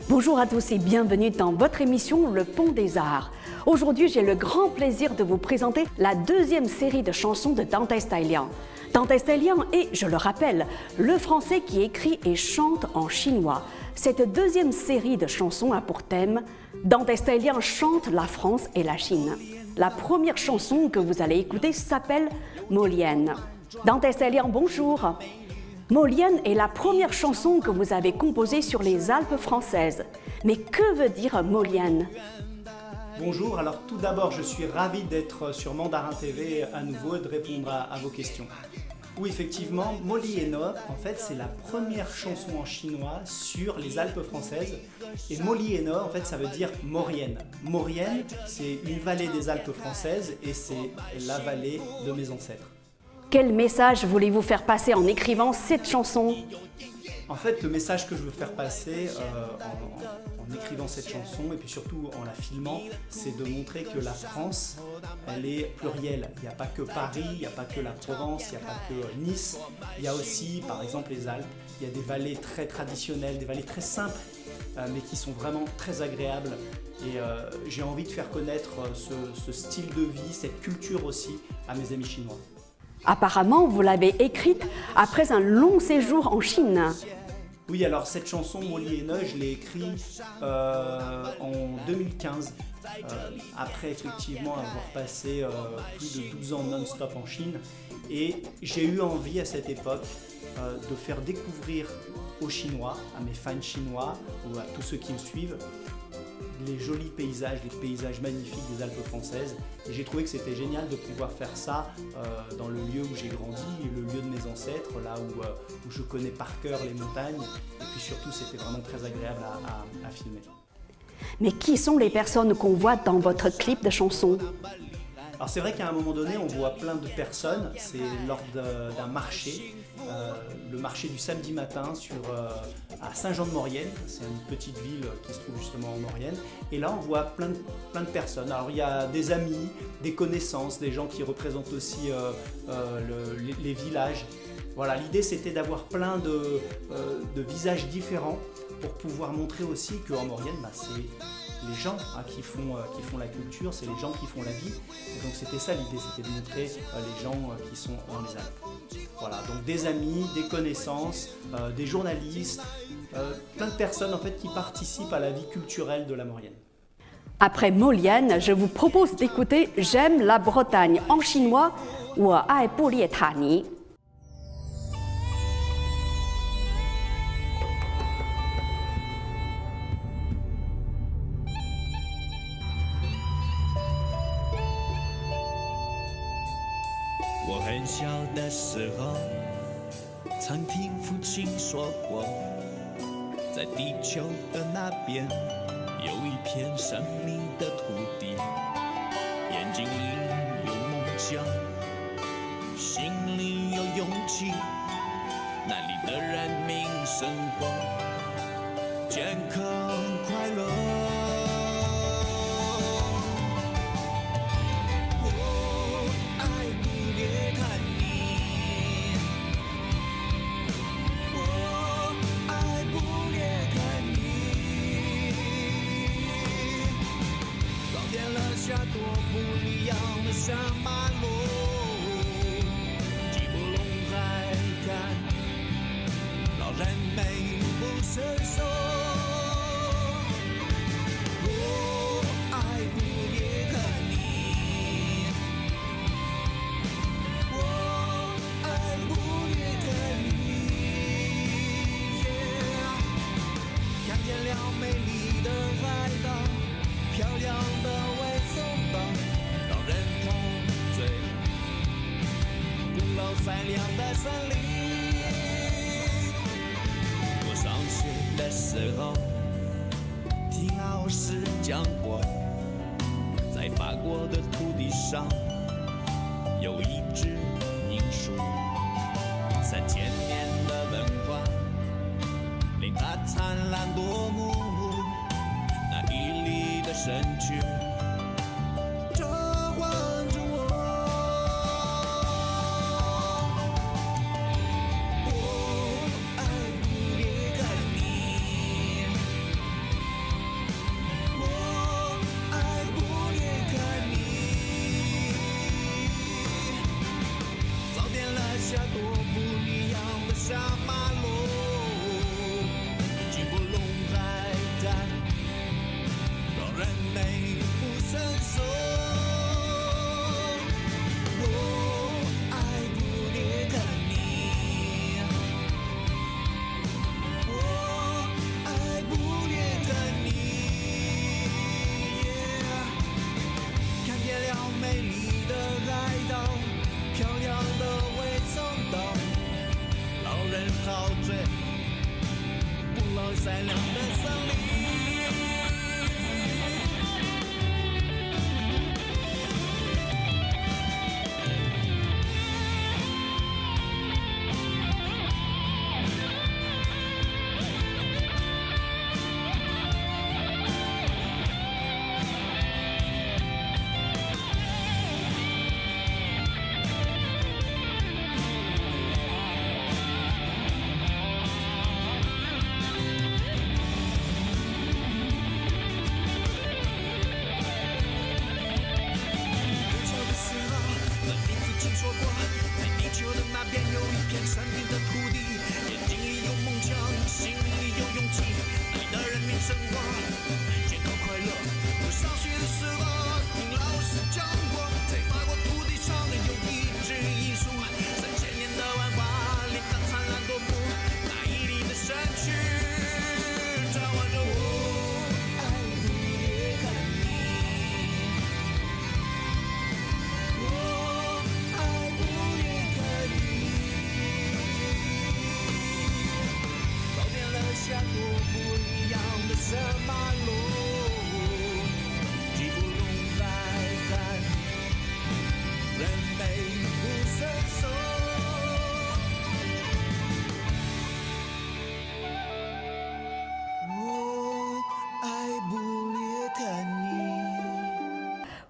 Bonjour à tous et bienvenue dans votre émission Le Pont des Arts. Aujourd'hui, j'ai le grand plaisir de vous présenter la deuxième série de chansons de Dante Stylian. Dante Stylian est, je le rappelle, le Français qui écrit et chante en chinois. Cette deuxième série de chansons a pour thème Dante Stylian chante la France et la Chine. La première chanson que vous allez écouter s'appelle Molienne. Dante Stylian, bonjour. Molienne est la première chanson que vous avez composée sur les Alpes françaises. Mais que veut dire Molienne? Bonjour, alors tout d'abord je suis ravi d'être sur Mandarin TV à nouveau et de répondre à vos questions. Oui, effectivement, Molienne, en fait, c'est la première chanson en chinois sur les Alpes françaises. Et Molienne, en fait, ça veut dire Maurienne. Maurienne, c'est une vallée des Alpes françaises et c'est la vallée de mes ancêtres. Quel message voulez-vous faire passer en écrivant cette chanson? En fait, le message que je veux faire passer en écrivant cette chanson et puis surtout en la filmant, c'est de montrer que la France, elle est plurielle. Il n'y a pas que Paris, il n'y a pas que la Provence, il n'y a pas que Nice. Il y a aussi, par exemple, les Alpes. Il y a des vallées très traditionnelles, des vallées très simples, mais qui sont vraiment très agréables. Et j'ai envie de faire connaître ce style de vie, cette culture aussi à mes amis chinois. Apparemment, vous l'avez écrite après un long séjour en Chine. Oui, alors cette chanson Molienne, je l'ai écrite en 2015, après effectivement avoir passé plus de 12 ans non-stop en Chine. Et j'ai eu envie à cette époque de faire découvrir aux Chinois, à mes fans chinois ou à tous ceux qui me suivent, les jolis paysages, les paysages magnifiques des Alpes françaises. Et j'ai trouvé que c'était génial de pouvoir faire ça dans le lieu où j'ai grandi, le lieu de mes ancêtres, là où je connais par cœur les montagnes. Et puis surtout, c'était vraiment très agréable à filmer. Mais qui sont les personnes qu'on voit dans votre clip de chanson? Alors c'est vrai qu'à un moment donné, on voit plein de personnes, c'est lors d'un marché, le marché du samedi matin à Saint-Jean-de-Maurienne, c'est une petite ville qui se trouve justement en Maurienne, et là on voit plein de personnes. Alors il y a des amis, des connaissances, des gens qui représentent aussi les villages. Voilà, l'idée c'était d'avoir plein de visages différents pour pouvoir montrer aussi qu'en Maurienne, c'est les gens qui font la culture, c'est les gens qui font la vie. Et donc c'était ça l'idée, c'était de montrer les gens qui sont dans les Alpes. Voilà, donc des amis, des connaissances, des journalistes, plein de personnes en fait qui participent à la vie culturelle de la Maurienne. Après Molienne, je vous propose d'écouter J'aime la Bretagne en chinois ou Ai Bu Lie Ta Ni. 我很小的时候，曾听父亲说过，在地球的那边有一片神秘的土地，眼睛里有梦想，心里有勇气，那里的人民生活健康快乐。 下多不一样的山马路，吉布隆海看，老人美不胜收。我爱不也看你，我爱不也看你，看见了美丽的海岛，漂亮的。 善良的森林。我上学的时候，听老师讲过，在法国的土地上有一只银树，3000年的文化令它灿烂夺目，那屹立的身躯。成熟。我爱不列的你，我爱不列的你。看见了美丽的海岛，漂亮的未曾到，老人陶醉，不老善良的森林。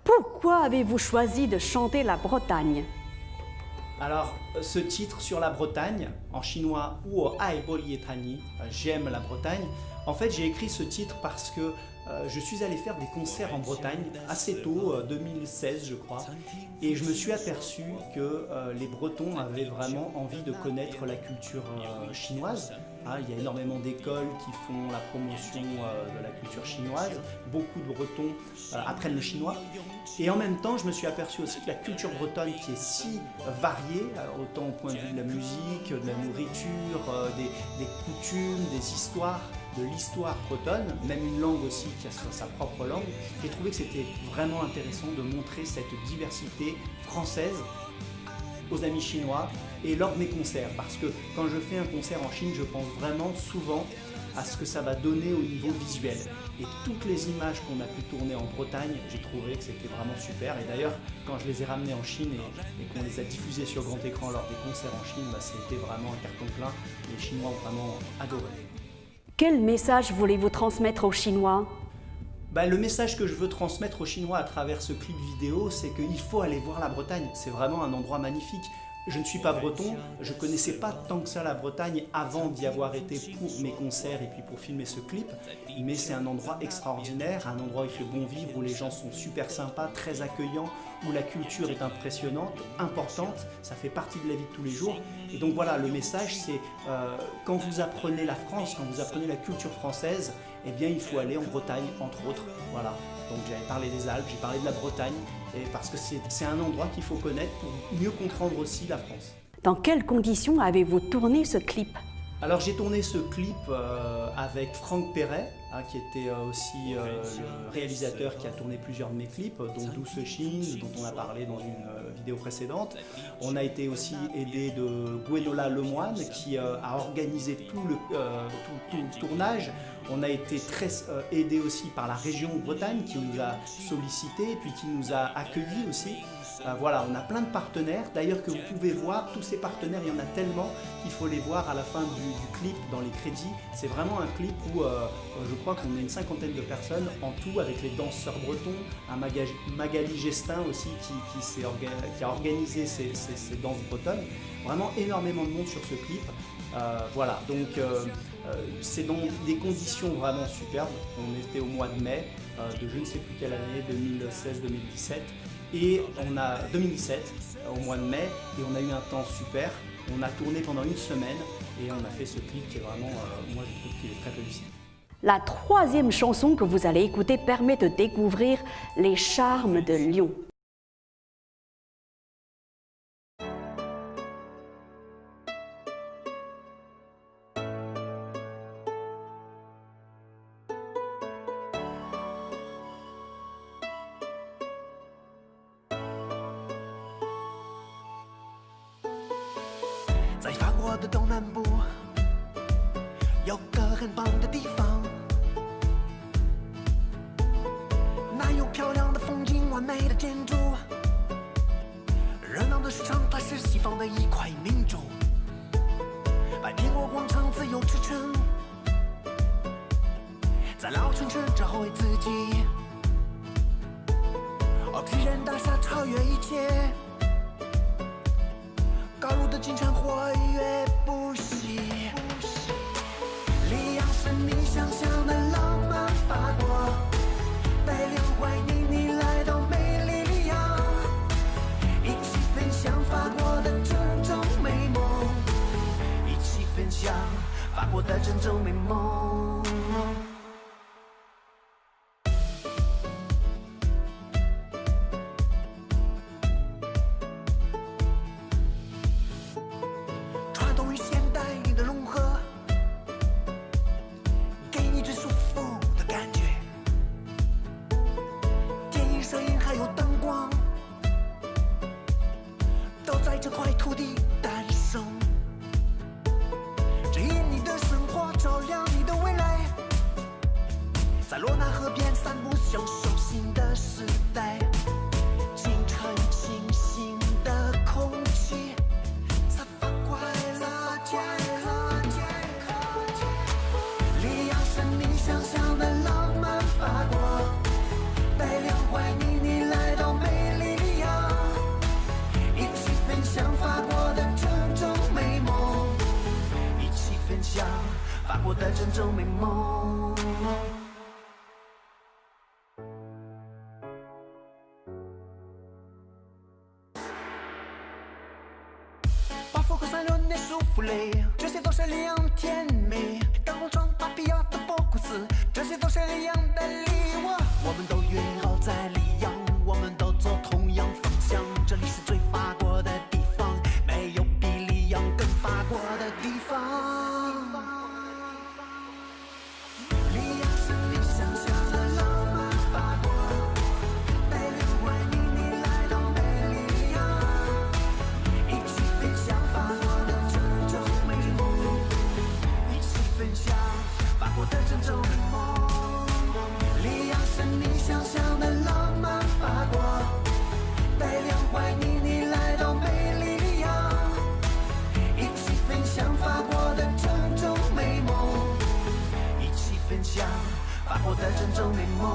Pourquoi avez-vous choisi de chanter la Bretagne? Alors, ce titre sur la Bretagne, en chinois Wo Ai Boliye Tani, j'aime la Bretagne. En fait, j'ai écrit ce titre parce que je suis allé faire des concerts en Bretagne assez tôt, 2016 je crois, et je me suis aperçu que les Bretons avaient vraiment envie de connaître la culture chinoise. Il y a énormément d'écoles qui font la promotion de la culture chinoise, beaucoup de Bretons apprennent le chinois, et en même temps je me suis aperçu aussi que la culture bretonne qui est si variée, autant au point de vue de la musique, de la nourriture, des coutumes, des histoires, de l'histoire bretonne, même une langue aussi qui a sa propre langue, j'ai trouvé que c'était vraiment intéressant de montrer cette diversité française aux amis chinois et lors de mes concerts, parce que quand je fais un concert en Chine, je pense vraiment souvent à ce que ça va donner au niveau visuel. Et toutes les images qu'on a pu tourner en Bretagne, j'ai trouvé que c'était vraiment super. Et d'ailleurs, quand je les ai ramenées en Chine et qu'on les a diffusées sur grand écran lors des concerts en Chine, c'était vraiment un carton plein. Les Chinois ont vraiment adoré. Quel message voulez-vous transmettre aux Chinois? Le message que je veux transmettre aux Chinois à travers ce clip vidéo, c'est qu'il faut aller voir la Bretagne. C'est vraiment un endroit magnifique. Je ne suis pas breton, je ne connaissais pas tant que ça la Bretagne avant d'y avoir été pour mes concerts et puis pour filmer ce clip, mais c'est un endroit extraordinaire, un endroit où il fait bon vivre, où les gens sont super sympas, très accueillants, où la culture est impressionnante, importante, ça fait partie de la vie de tous les jours. Et donc voilà, le message c'est quand vous apprenez la France, quand vous apprenez la culture française, eh bien il faut aller en Bretagne entre autres, voilà. Donc j'avais parlé des Alpes, j'ai parlé de la Bretagne, et parce que c'est un endroit qu'il faut connaître pour mieux comprendre aussi la France. Dans quelles conditions avez-vous tourné ce clip? Alors j'ai tourné ce clip avec Franck Perret, qui était aussi le réalisateur qui a tourné plusieurs de mes clips, dont Douce Chine, dont on a parlé dans une vidéo précédente. On a été aussi aidé de Gwenola Lemoine qui a organisé tout le tournage. On a été très aidé aussi par la région Bretagne qui nous a sollicité et puis qui nous a accueillis aussi. Voilà, on a plein de partenaires, d'ailleurs que vous pouvez voir, tous ces partenaires, il y en a tellement qu'il faut les voir à la fin du clip, dans les crédits. C'est vraiment un clip où je crois qu'on est une cinquantaine de personnes en tout, avec les danseurs bretons, un Magali Gestin aussi qui a organisé ces danses bretonnes. Vraiment énormément de monde sur ce clip. Voilà, donc c'est dans des conditions vraiment superbes. On était au mois de mai de je ne sais plus quelle année, 2016-2017. Et on a 2017 au mois de mai et on a eu un temps super. On a tourné pendant une semaine et on a fait ce clip qui est vraiment, moi je trouve qu'il est très réussi. La troisième chanson que vous allez écouter permet de découvrir les charmes de Lyon.在法国的东南部，有个很棒的地方，那有漂亮的风景，完美的建筑，热闹的市场，它是西方的一块明珠。白苹果广场自由驰骋，在老城市找回自己，巨人大厦超越一切。高楼的金蝉活跃不息，里昂是你想象的浪漫法国，带领欢迎你来到美丽里昂，一起分享法国的这种美梦，一起分享法国的这种美梦。这块土地诞生，指引你的生活，照亮你的未来。在罗纳河边散步，享受新的时代。清晨清新的空气，散发快乐健康。里昂是你想象的浪漫法国，带领欢迎你来到美丽里昂。分享法国的这种美梦，一起分享法国的这种美梦。巴佛克三六内舒芙蕾，这些都是里昂甜美。钢红窗、巴比亚的博古斯，这些都是里昂的礼物。我们都约好在里昂，我们都走同样方向，这里是最法国的地方，没有比里昂更法国的地方。里昂是你想象的浪漫法国，带领欢迎你来到美丽里昂，一起分享法国的这种美梦，一起分享法国的这种美梦。里昂是你想象的浪漫法国，带领欢迎你来到美丽里昂，一起分享法国的这种美梦，一起分享法国的这种美梦。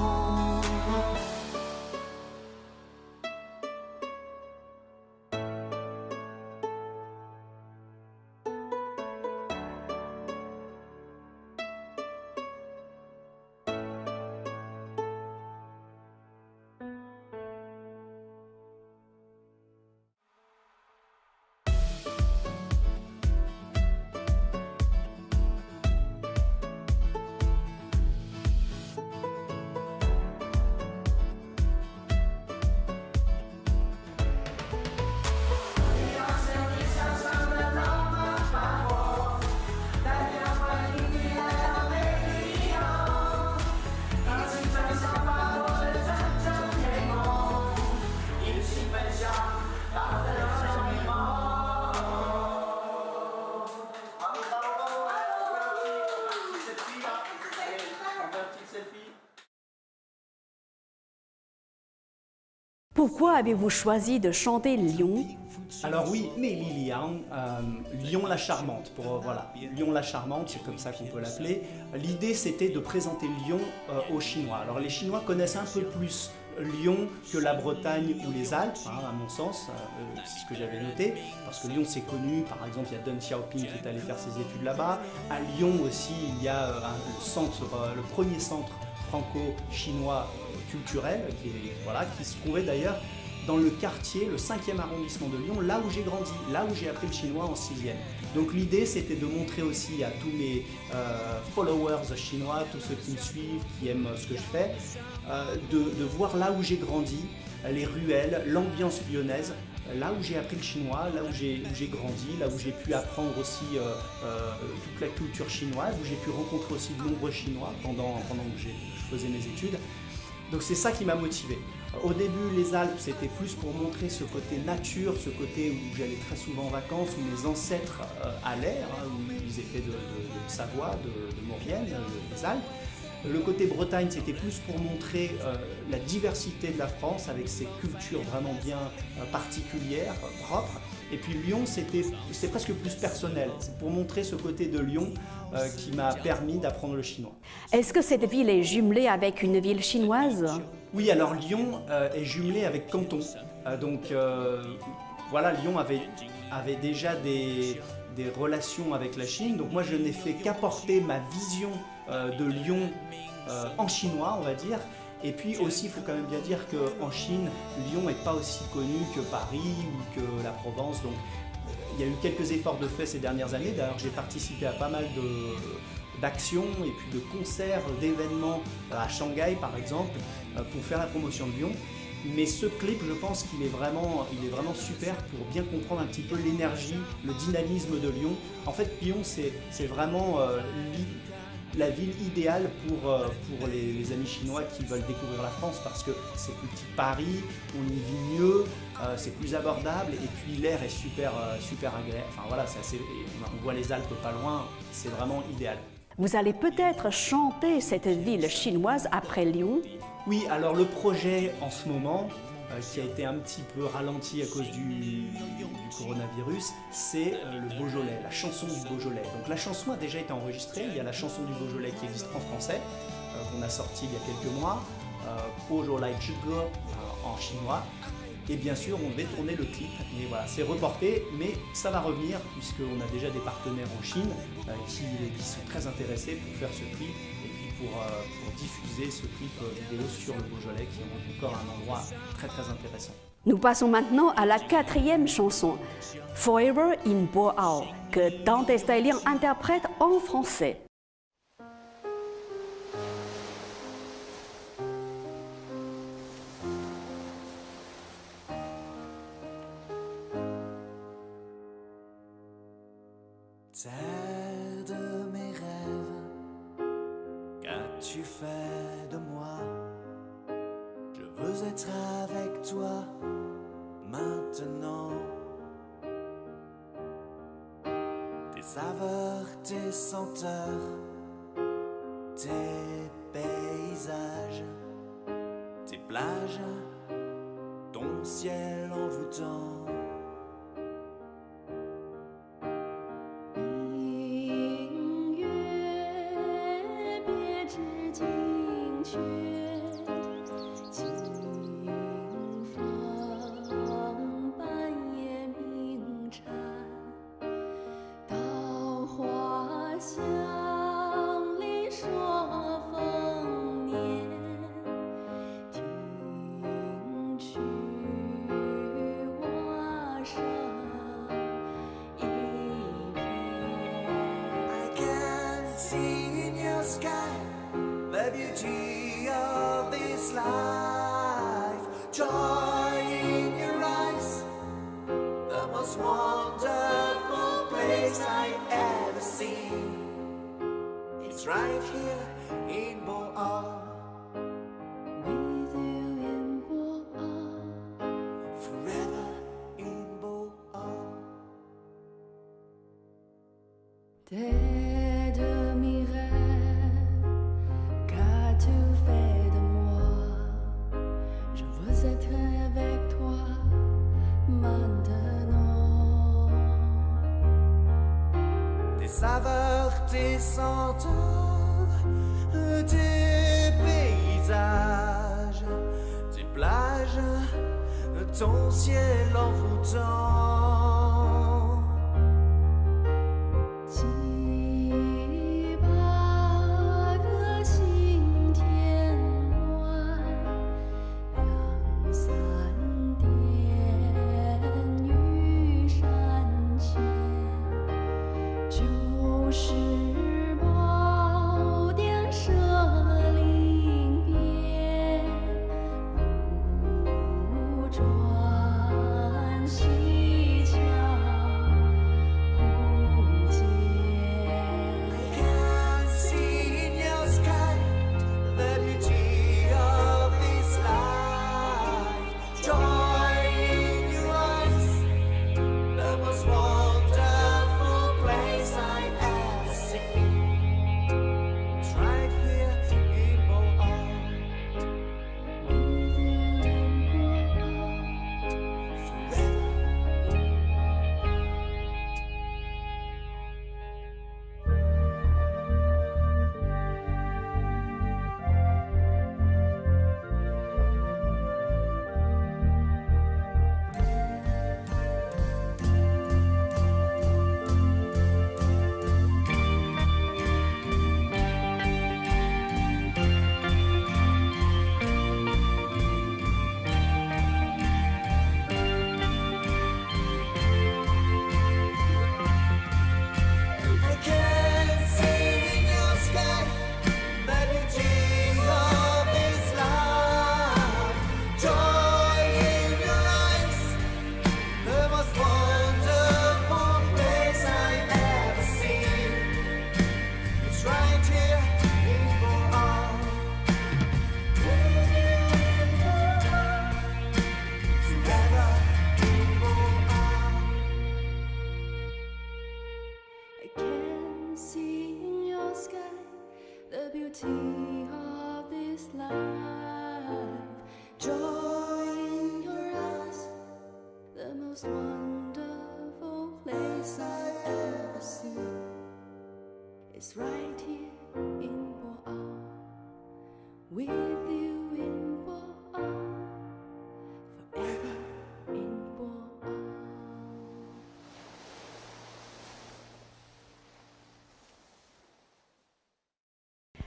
Pourquoi avez-vous choisi de chanter Lyon? Alors oui, Mélie Liang, Lyon la Charmante, voilà, Lyon la Charmante, c'est comme ça qu'on peut l'appeler. L'idée c'était de présenter Lyon aux Chinois. Alors les Chinois connaissent un peu plus Lyon que la Bretagne ou les Alpes, à mon sens, c'est ce que j'avais noté, parce que Lyon c'est connu, par exemple il y a Deng Xiaoping qui est allé faire ses études là-bas. À Lyon aussi il y a le premier centre franco-chinois culturel qui se trouvait d'ailleurs dans le quartier, le 5e arrondissement de Lyon, là où j'ai grandi, là où j'ai appris le chinois en 6e. Donc l'idée, c'était de montrer aussi à tous mes followers chinois, tous ceux qui me suivent, qui aiment ce que je fais, de voir là où j'ai grandi, les ruelles, l'ambiance lyonnaise, là où j'ai appris le chinois, là où j'ai grandi, là où j'ai pu apprendre aussi toute la culture chinoise, où j'ai pu rencontrer aussi de nombreux Chinois pendant que je faisais mes études. Donc c'est ça qui m'a motivé. Au début, les Alpes, c'était plus pour montrer ce côté nature, ce côté où j'allais très souvent en vacances, où mes ancêtres allaient, où ils étaient de Savoie, de Maurienne, des Alpes. Le côté Bretagne, c'était plus pour montrer la diversité de la France avec ses cultures vraiment bien particulières, propres. Et puis Lyon, c'est presque plus personnel. C'est pour montrer ce côté de Lyon qui m'a permis d'apprendre le chinois. Est-ce que cette ville est jumelée avec une ville chinoise? Oui, alors Lyon est jumelé avec Canton. Voilà, Lyon avait déjà des relations avec la Chine. Donc moi, je n'ai fait qu'apporter ma vision de Lyon en chinois, on va dire. Et puis aussi, il faut quand même bien dire qu'en Chine, Lyon n'est pas aussi connu que Paris ou que la Provence. Donc il y a eu quelques efforts de fait ces dernières années. D'ailleurs, j'ai participé à pas mal d'actions et puis de concerts, d'événements à Shanghai par exemple, pour faire la promotion de Lyon. Mais ce clip, je pense qu'il est vraiment super pour bien comprendre un petit peu l'énergie, le dynamisme de Lyon. En fait, Lyon, c'est vraiment la ville idéale pour les amis chinois qui veulent découvrir la France, parce que c'est plus petit que Paris, on y vit mieux, c'est plus abordable et puis l'air est super agréable. Enfin voilà, on voit les Alpes pas loin, c'est vraiment idéal. Vous allez peut-être chanter cette ville chinoise après Lyon? Oui, alors le projet en ce moment, qui a été un petit peu ralenti à cause du coronavirus, c'est le Beaujolais, la chanson du Beaujolais. Donc la chanson a déjà été enregistrée, il y a la chanson du Beaujolais qui existe en français, qu'on a sortie il y a quelques mois, Beaujolais Zhigo en chinois. Et bien sûr, on devait tourner le clip, et voilà, c'est reporté, mais ça va revenir puisqu'on a déjà des partenaires en Chine qui sont très intéressés pour faire ce clip et puis pour diffuser ce clip vidéo sur le Beaujolais, qui est encore un endroit très très intéressant. Nous passons maintenant à la 4e chanson, Forever in Boao, que Dante Stylian interprète en français. Terre de mes rêves, qu'as-tu fait de moi? Je veux être avec toi maintenant. Tes saveurs, tes senteurs, tes paysages, tes plages, ton ciel envoûtant. The beauty of this life, joy in your eyes, the most wonderful place I ever seen. It's right here in Boao, with you in Boao, forever in Boao. T'es de mes rêves, qu'as-tu fait de moi? Je veux être avec toi maintenant. Tes saveurs, tes senteurs, tes paysages, tes plages, ton ciel envoûtant. 7个星天外，两三点 of this life, joy in your eyes, the most wonderful place I've ever seen. It's right here in Boa, with you in Boa, forever in Boa.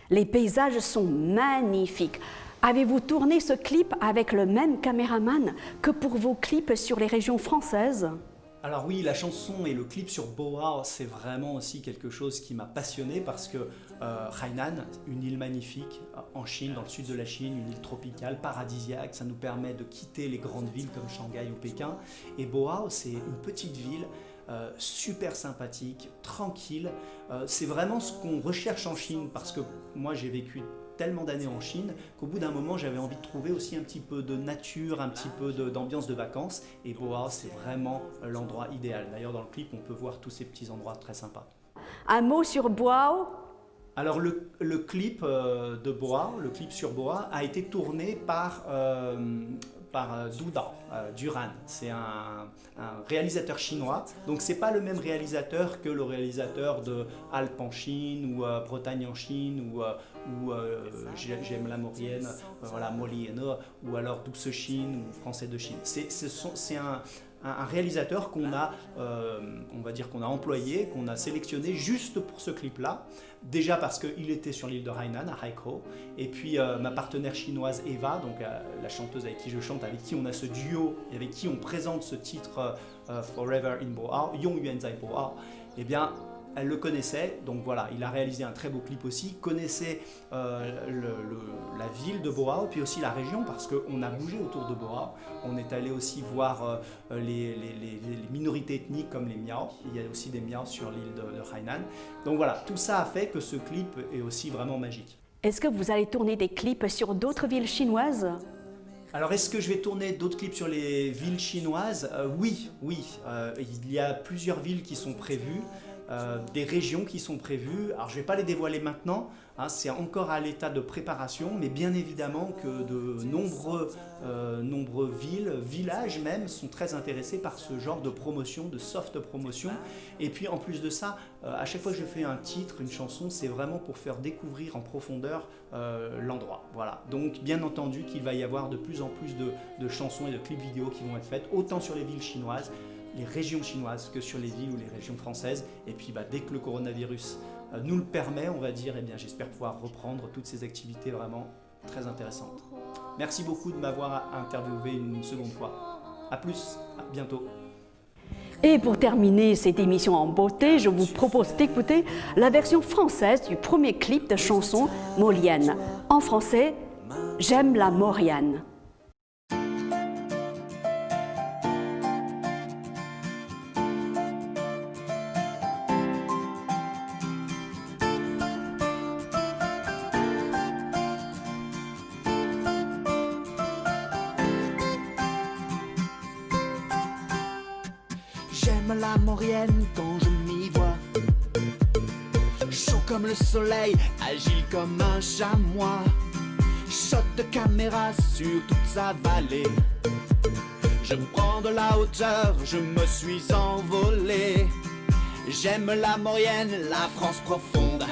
Les paysages sont magnifiques. Avez-vous tourné ce clip avec le même caméraman que pour vos clips sur les régions françaises? Alors oui, la chanson et le clip sur Boa, c'est vraiment aussi quelque chose qui m'a passionné parce que Hainan, une île magnifique en Chine, dans le sud de la Chine, une île tropicale, paradisiaque, ça nous permet de quitter les grandes villes comme Shanghai ou Pékin. Et Boa, c'est une petite ville super sympathique, tranquille. C'est vraiment ce qu'on recherche en Chine parce que moi j'ai vécu tellement d'années en Chine qu'au bout d'un moment j'avais envie de trouver aussi un petit peu de nature, un petit peu d'ambiance de vacances, et Boa c'est vraiment l'endroit idéal. D'ailleurs dans le clip on peut voir tous ces petits endroits très sympas. Un mot sur Boa? Alors le clip de Boa, le clip sur Boa a été tourné par Duran. C'est un réalisateur chinois, donc c'est pas le même réalisateur que le réalisateur de Alpes en Chine ou Bretagne en Chine ou J'aime la Maurienne, voilà, Molieno, ou alors Douce Chine ou Français de Chine. C'est un réalisateur qu'on a, on va dire qu'on a employé, qu'on a sélectionné juste pour ce clip-là. Déjà parce qu'il était sur l'île de Hainan, à Haikou, et puis ma partenaire chinoise Eva, donc la chanteuse avec qui je chante, avec qui on a ce duo, et avec qui on présente ce titre Forever in Boa, Yong Yuan Zai Boa, eh bien elle le connaissait, donc voilà, il a réalisé un très beau clip aussi, connaissait la ville de Boa, puis aussi la région, parce qu'on a bougé autour de Boa, on est allé aussi voir les minorités ethniques comme les Miao, il y a aussi des Miao sur l'île de Hainan, donc voilà, tout ça a fait que ce clip est aussi vraiment magique. Est-ce que vous allez tourner des clips sur d'autres villes chinoises? Alors est-ce que je vais tourner d'autres clips sur les villes chinoises? Oui, il y a plusieurs villes qui sont prévues. Des régions qui sont prévues. Alors je ne vais pas les dévoiler maintenant, hein, c'est encore à l'état de préparation, mais bien évidemment que de nombreux villages même sont très intéressés par ce genre de promotion, de soft promotion. Et puis en plus de ça, à chaque fois que je fais un titre, une chanson, c'est vraiment pour faire découvrir en profondeur l'endroit. Voilà. Donc bien entendu qu'il va y avoir de plus en plus de chansons et de clips vidéo qui vont être faites, autant sur les villes chinoises, les régions chinoises que sur les villes ou les régions françaises. Et puis dès que le coronavirus nous le permet, on va dire, eh bien, j'espère pouvoir reprendre toutes ces activités vraiment très intéressantes. Merci beaucoup de m'avoir interviewé une seconde fois. À plus, à bientôt. Et pour terminer cette émission en beauté, je vous propose d'écouter la version française du premier clip de chanson Molienne. En français, J'aime la Maurienne. J'aime la Maurienne quand je m'y vois. Chaud comme le soleil, agile comme un chamois. Shot de caméra sur toute sa vallée. Je prends de la hauteur, je me suis envolé. J'aime la Maurienne, la France profonde.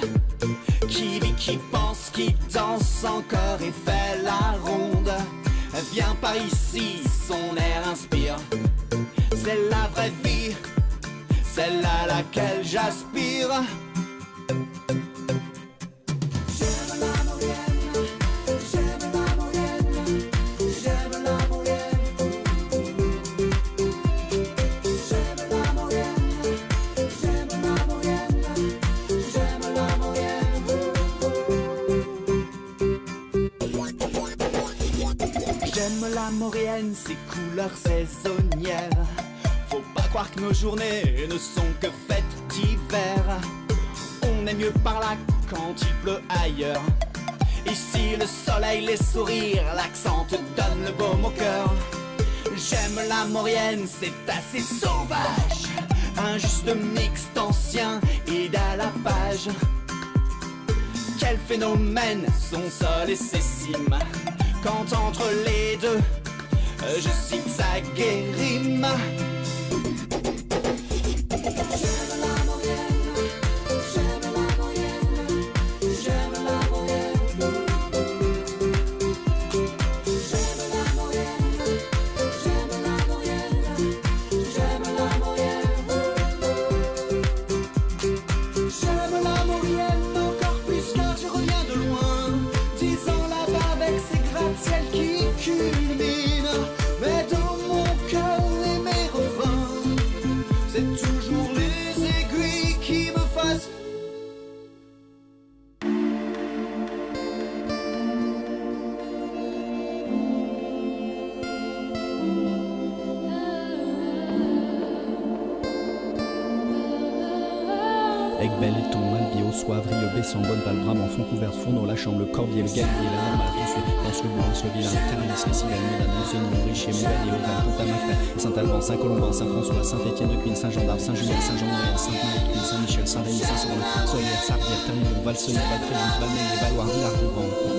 Qui vit, qui pense, qui danse encore et fait la ronde. Viens par ici, son air inspire. C'est la vraie vie, celle à laquelle j'aspire. J'aime la Maurienne, j'aime la Maurienne, j'aime la Maurienne. J'aime la Maurienne, j'aime la Maurienne, j'aime la Maurienne. J'aime la Maurienne, ses couleurs saisonnières. Faut pas croire que nos journées ne sont que fêtes d'hiver. On est mieux par là quand il pleut ailleurs. Ici le soleil, les sourires, l'accent te donne le baume au cœur. J'aime la Maurienne, c'est assez sauvage. Un juste mixte ancien et d'à la page. quel phénomène, son sol et ses cimes. Quand entre les deux, je zigzague et rime. Aigbel, Eton, Albi, Soivre, Rieux, Besson, Bonneval, Bramant, Fontcouverte, Fourneau, La Chambre, le Corbier, le Galier, la Normale, Toussuet, Danse le Bois, Anseville, Carélis, les Cigales, Médane, Monsigny, Richer, Mouvalier, Auvergne, Pontamafrère, Saint-Alban, Saint-Colomban, Saint-François, Saint-Étienne de Cuine, Saint-Jean-d'Arc, Saint-Julien, Saint-Jean-Marie, Sainte-Marie de Cuine, Saint-Michel, Saint-Rémy, Saint-Sauveur, Solière, Sarbière, Termillon, Valsenier, Valfréjus, Valmeil, Valois, Villars-Couvrant.